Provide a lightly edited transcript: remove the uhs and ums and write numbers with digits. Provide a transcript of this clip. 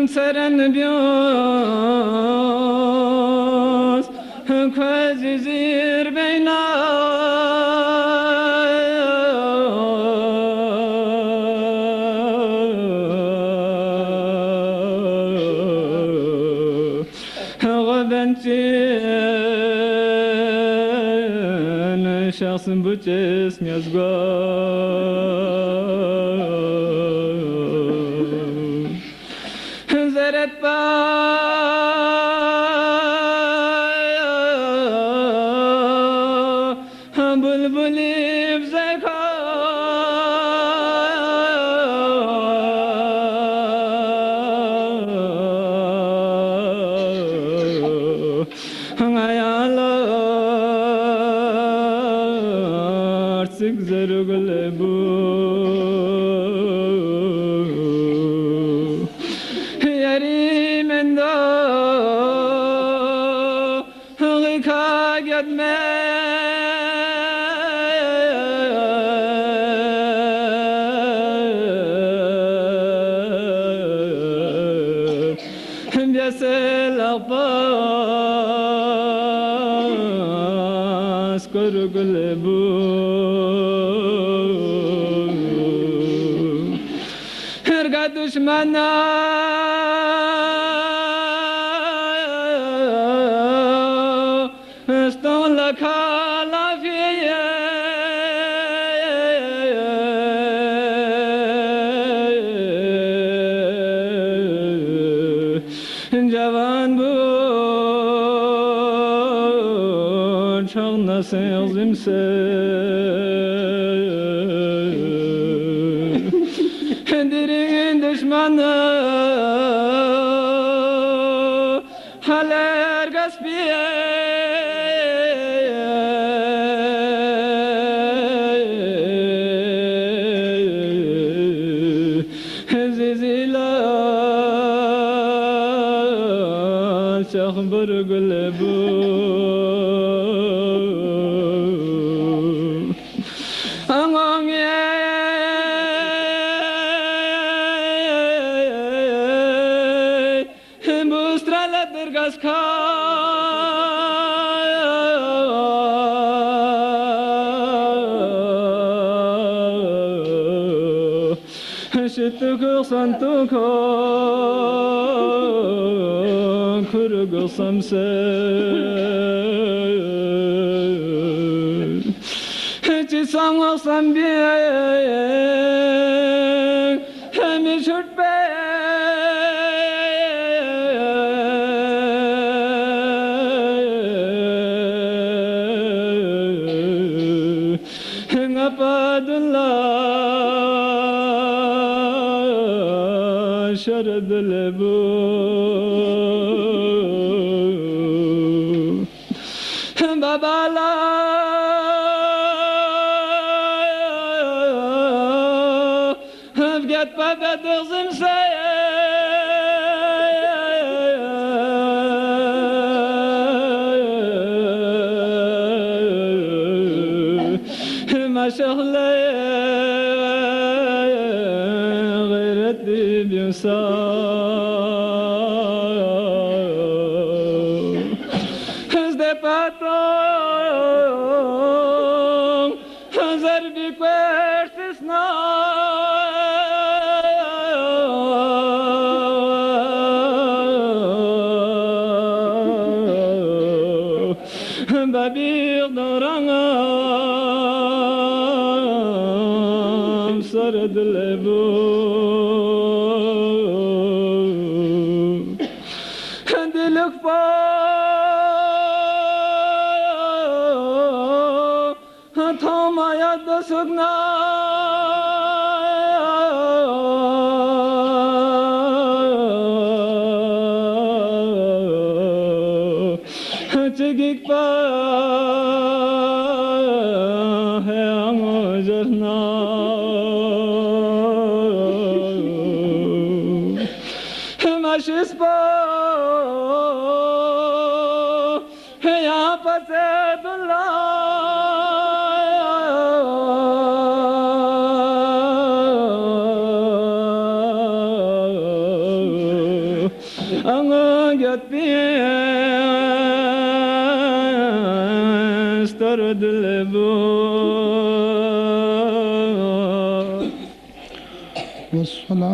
سرن بیاز کوزی زیر بینا غبنتين شخص بوتس ميزقا زرت با بلبلي بزكا artık zargılı bu yarim endo hıka gitme Biasel abbas korgule bu Herga düşmana Eston la kalafiye Cavan bu çok nasıl zimse Dirin düşmanı haler gaspiye شخبر قلبو أمام بوسترا لدرگاز کا شتوك صنتوك كرق صمسة جسام صنبيك همي شربك عباد الله شرد لبو بابا لا بقت بابا دغزم ما شغله غير الدب ينسى هزدي باتون هزر بكويرت سنا بابيغ دورانا سرد لبو دلك با تاما يد سكنا تجيك با है अमजरना मशिस्पा है यहाँ पर से Dulla Ana göt bistar dilbu. والصلاة